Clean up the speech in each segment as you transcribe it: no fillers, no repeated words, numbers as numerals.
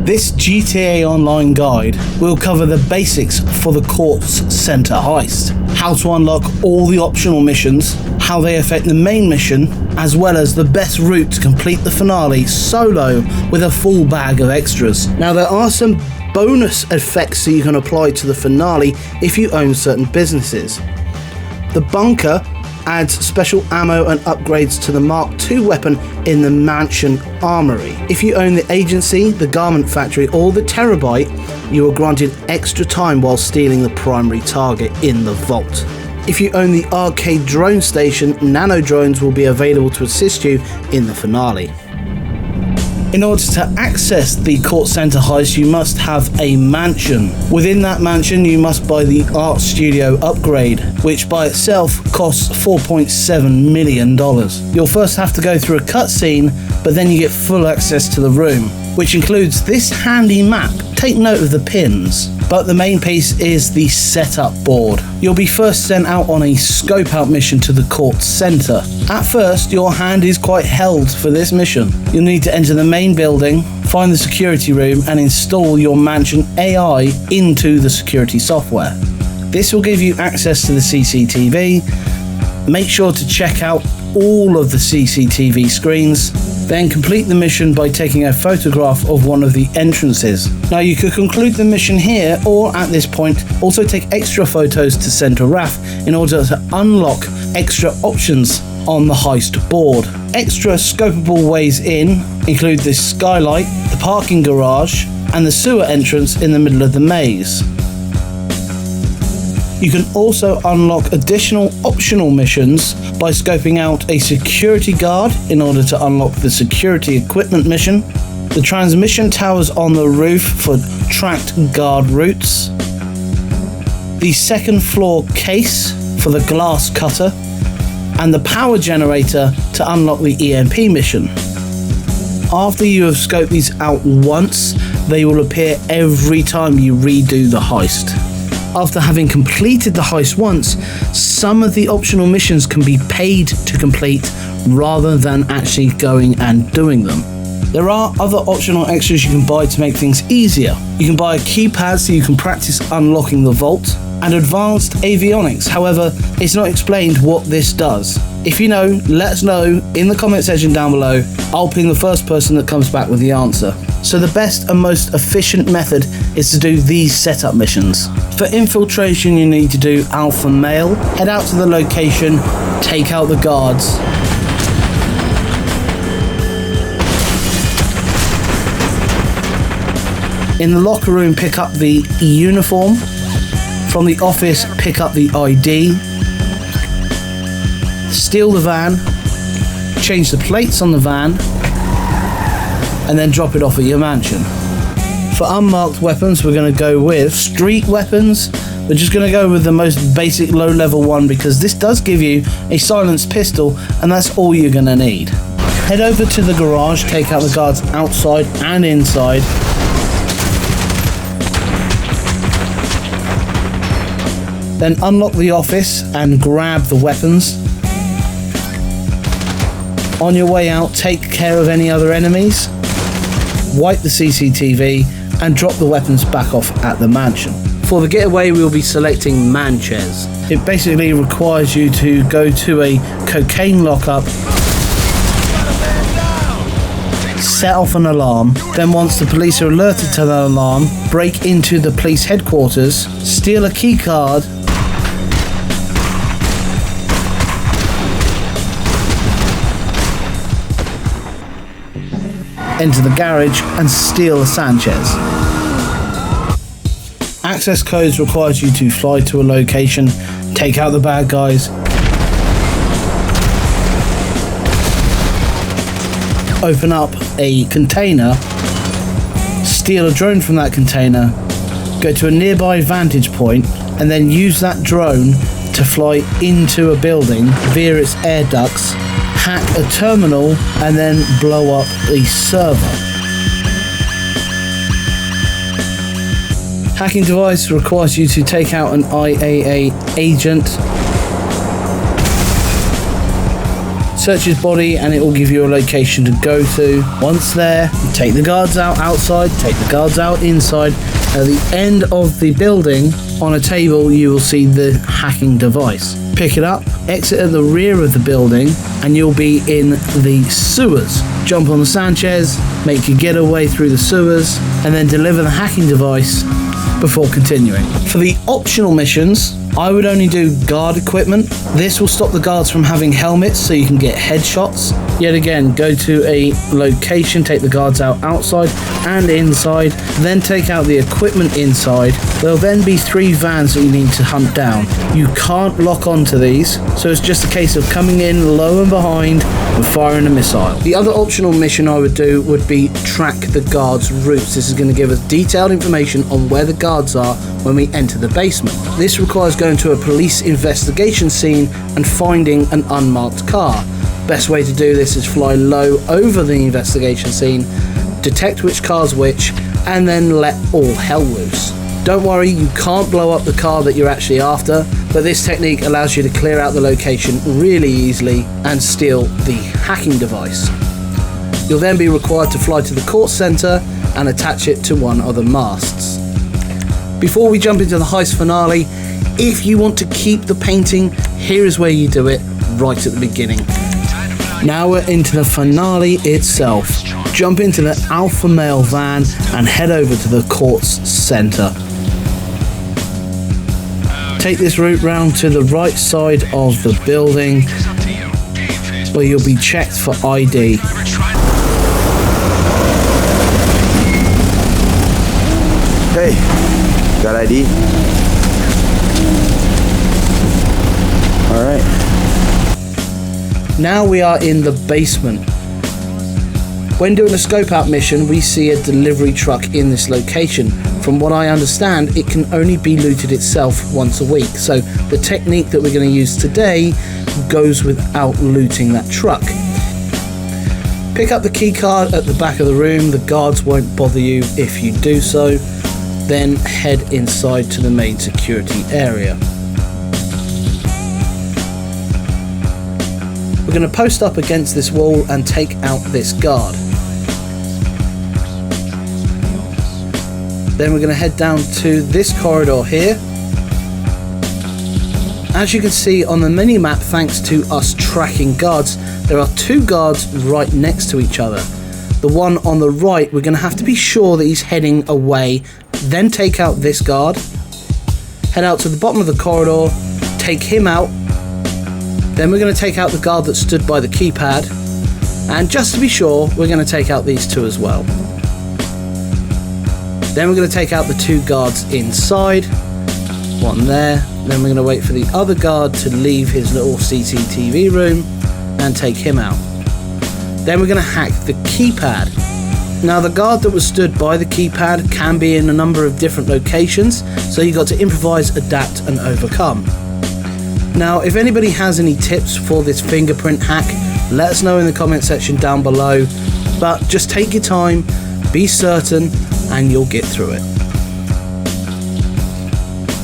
This GTA Online guide will cover the basics for the Kortz Center heist, how to unlock all the optional missions, how they affect the main mission, as well as the best route to complete the finale solo with a full bag of extras. Now there are some bonus effects that you can apply to the finale if you own certain businesses. The bunker adds special ammo and upgrades to the Mark II weapon in the Mansion Armory. If you own the agency, the garment factory, or the Terabyte, you are granted extra time while stealing the primary target in the vault. If you own the arcade drone station, nano drones will be available to assist you in the finale. In order to access the Kortz Center heist, you must have a mansion. Within that mansion, you must buy the art studio upgrade, which by itself costs $4.7 million. You'll first have to go through a cutscene, but then you get full access to the room, which includes this handy map. Take note of the pins. But the main piece is the setup board. You'll be first sent out on a scope out mission to the Kortz Center. At first, your hand is quite held for this mission. You'll need to enter the main building, find the security room, and install your mansion AI into the security software. This will give you access to the CCTV. Make sure to check out all of the CCTV screens. Then complete the mission by taking a photograph of one of the entrances. Now you could conclude the mission here, or at this point also take extra photos to send to RAF in order to unlock extra options on the heist board. Extra scopable ways in include the skylight, the parking garage, and the sewer entrance in the middle of the maze. You can also unlock additional optional missions by scoping out a security guard in order to unlock the security equipment mission, the transmission towers on the roof for tracked guard routes, the second floor case for the glass cutter, and the power generator to unlock the EMP mission. After you have scoped these out once, they will appear every time you redo the heist. After having completed the heist once, some of the optional missions can be paid to complete rather than actually going and doing them. There are other optional extras you can buy to make things easier. You can buy a keypad so you can practice unlocking the vault, and advanced avionics. However, it's not explained what this does. If you know, let us know in the comment section down below. I'll ping the first person that comes back with the answer. So the best and most efficient method is to do these setup missions. For infiltration, you need to do alpha male, head out to the location, take out the guards. In the locker room, pick up the uniform. From the office, pick up the ID. Steal the van, change the plates on the van, and then drop it off at your mansion. For unmarked weapons, we're going to go with street weapons. We're just going to go with the most basic low-level one because this does give you a silenced pistol, and that's all you're going to need. Head over to the garage, take out the guards outside and inside. Then unlock the office and grab the weapons. On your way out, take care of any other enemies, wipe the CCTV, and drop the weapons back off at the mansion. For the getaway, we'll be selecting Manches. It basically requires you to go to a cocaine lockup, set off an alarm, then once the police are alerted to the alarm, break into the police headquarters, steal a key card, enter the garage and steal a Sanchez. Access codes requires you to fly to a location, take out the bad guys, open up a container, steal a drone from that container, go to a nearby vantage point, and then use that drone to fly into a building via its air ducts, hack a terminal, and then blow up the server. Hacking device requires you to take out an IAA agent, Search his body and it will give you a location to go to. Once there, take the guards out outside, take the guards out inside. At the end of the building, on a table, you will see the hacking device. Pick it up, exit at the rear of the building, and you'll be in the sewers. Jump on the Sanchez, make your getaway through the sewers, and then deliver the hacking device before continuing. For the optional missions, I would only do guard equipment. This will stop the guards from having helmets so you can get headshots. Yet again, go to a location, take the guards out outside and inside, then take out the equipment inside. There'll then be 3 vans that you need to hunt down. You can't lock onto these, so it's just a case of coming in low and behind and firing a missile. The other optional mission I would do would be track the guards' routes. This is going to give us detailed information on where the guards are when we enter the basement. This requires going to a police investigation scene and finding an unmarked car. Best way to do this is fly low over the investigation scene, detect which car's which, and then let all hell loose. Don't worry, you can't blow up the car that you're actually after, but this technique allows you to clear out the location really easily and steal the hacking device. You'll then be required to fly to the Kortz Center and attach it to one of the masts. Before we jump into the heist finale, if you want to keep the painting, here is where you do it, right at the beginning. Now we're into the finale itself. Jump into the Alpha Male van and head over to the Kortz Center. Take this route round to the right side of the building where you'll be checked for ID. Hey, got ID? Alright. Now we are in the basement. When doing a scope out mission, we see a delivery truck in this location. From what I understand, it can only be looted itself once a week. So the technique that we're going to use today goes without looting that truck. Pick up the key card at the back of the room. The guards won't bother you if you do so. Then head inside to the main security area. We're going to post up against this wall and take out this guard. Then we're going to head down to this corridor here. As you can see on the mini-map, thanks to us tracking guards, there are 2 guards right next to each other. The one on the right, we're going to have to be sure that he's heading away, then take out this guard. Head out to the bottom of the corridor, take him out. Then we're going to take out the guard that stood by the keypad. And just to be sure, we're going to take out these 2 as well. Then we're going to take out the 2 guards inside. One there. Then we're going to wait for the other guard to leave his little CCTV room and take him out. Then we're going to hack the keypad. Now the guard that was stood by the keypad can be in a number of different locations, so you've got to improvise, adapt and overcome. Now if anybody has any tips for this fingerprint hack, let us know in the comment section down below, but just take your time, be certain, and you'll get through it.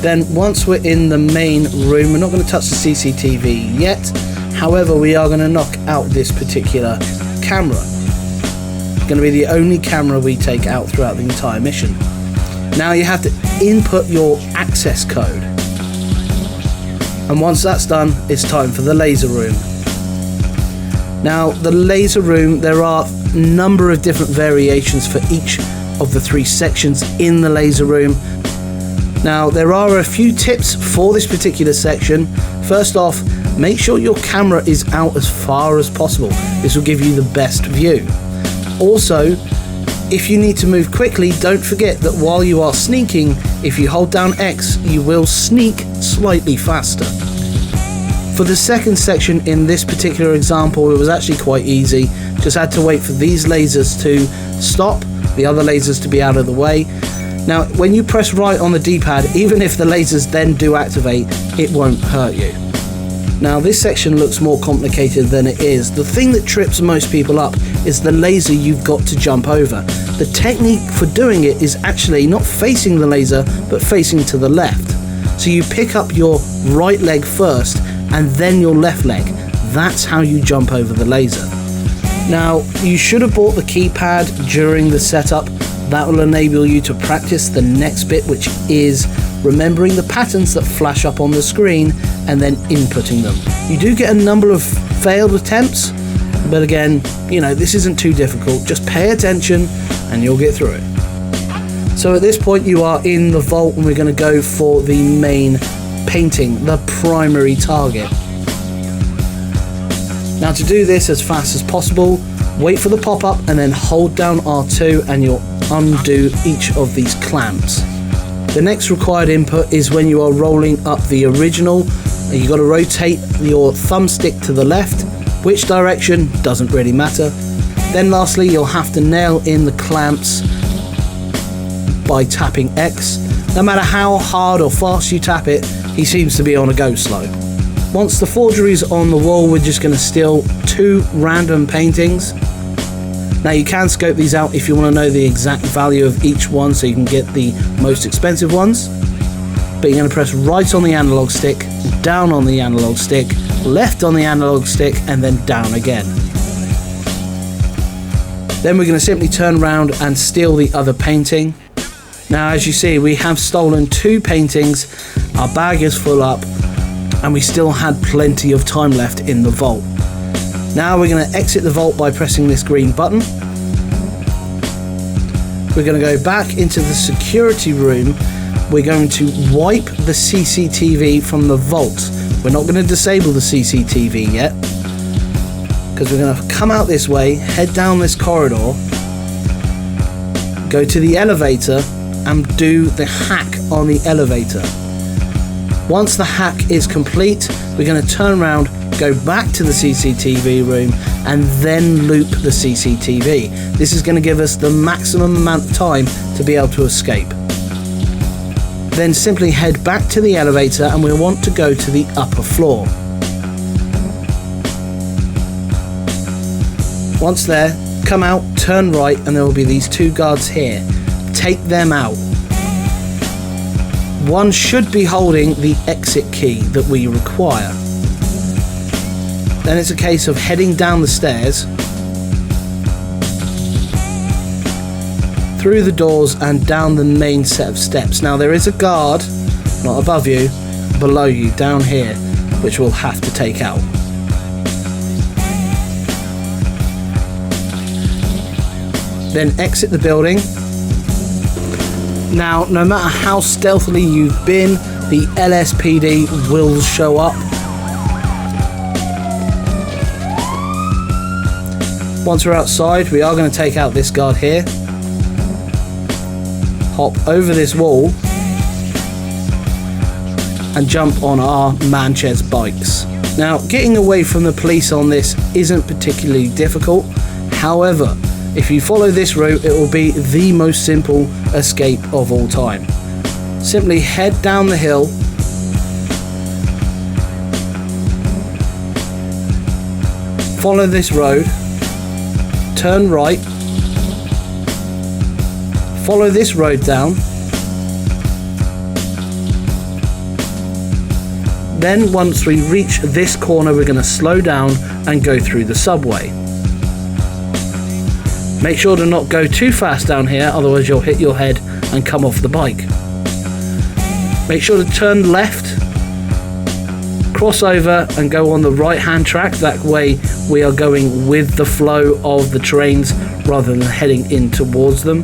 Then once we're in the main room, we're not going to touch the CCTV yet, however we are going to knock out this particular camera. It's going to be the only camera we take out throughout the entire mission. Now you have to input your access code, and once that's done, it's time for the laser room. Now the laser room, there are a number of different variations for each of the 3 sections in the laser room. Now there are a few tips for this particular section. First off, make sure your camera is out as far as possible. This will give you the best view. Also, if you need to move quickly, don't forget that while you are sneaking, if you hold down X, you will sneak slightly faster. For the second section in this particular example, it was actually quite easy. Just had to wait for these lasers to stop, the other lasers to be out of the way. Now, when you press right on the D-pad, even if the lasers then do activate, it won't hurt you. Now, this section looks more complicated than it is. The thing that trips most people up is the laser you've got to jump over. The technique for doing it is actually not facing the laser, but facing to the left. So you pick up your right leg first, and then your left leg. That's how you jump over the laser. Now, you should have bought the keypad during the setup. That will enable you to practice the next bit, which is remembering the patterns that flash up on the screen and then inputting them. You do get a number of failed attempts, but again, you know, this isn't too difficult. Just pay attention and you'll get through it. So at this point you are in the vault and we're going to go for the main painting, the primary target. Now to do this as fast as possible, wait for the pop-up and then hold down R2 and you'll undo each of these clamps. The next required input is when you are rolling up the original. You've got to rotate your thumbstick to the left. Which direction doesn't really matter. Then lastly, you'll have to nail in the clamps by tapping X. No matter how hard or fast you tap it, he seems to be on a go slow. Once the forgery is on the wall, we're just going to steal 2 random paintings. Now you can scope these out if you want to know the exact value of each one so you can get the most expensive ones. But you're going to press right on the analog stick, down on the analog stick, left on the analog stick, and then down again. Then we're going to simply turn around and steal the other painting. Now as you see, we have stolen 2 paintings, our bag is full up, and we still had plenty of time left in the vault. Now we're going to exit the vault by pressing this green button. We're going to go back into the security room. We're going to wipe the CCTV from the vault. We're not going to disable the CCTV yet, because we're going to come out this way, head down this corridor, go to the elevator and do the hack on the elevator. Once the hack is complete, we're going to turn around, go back to the CCTV room and then loop the CCTV. This is going to give us the maximum amount of time to be able to escape. Then simply head back to the elevator and we want to go to the upper floor. Once there, come out, turn right, and there will be these 2 guards here. Take them out. One should be holding the exit key that we require. Then it's a case of heading down the stairs, through the doors and down the main set of steps. Now there is a guard, not above you, below you, down here, which we'll have to take out. Then exit the building. Now, no matter how stealthily you've been, the LSPD will show up. Once we're outside, we are going to take out this guard here. Hop over this wall and jump on our Manches bikes. Now, getting away from the police on this isn't particularly difficult. However, if you follow this route, it will be the most simple escape of all time. Simply head down the hill, follow this road, turn right, follow this road down, then once we reach this corner, we're going to slow down and go through the subway. Make sure to not go too fast down here, otherwise you'll hit your head and come off the bike. Make sure to turn left, cross over and go on the right hand track. That way we are going with the flow of the trains rather than heading in towards them.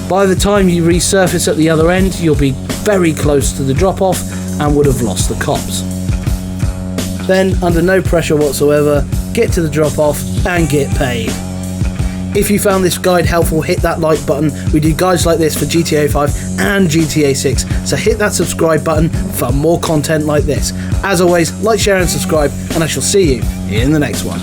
By the time you resurface at the other end, you'll be very close to the drop off and would have lost the cops. Then, under no pressure whatsoever, get to the drop off and get paid. If you found this guide helpful, hit that like button. We do guides like this for GTA 5 and GTA 6, so hit that subscribe button for more content like this. As always, like, share and subscribe, and I shall see you in the next one.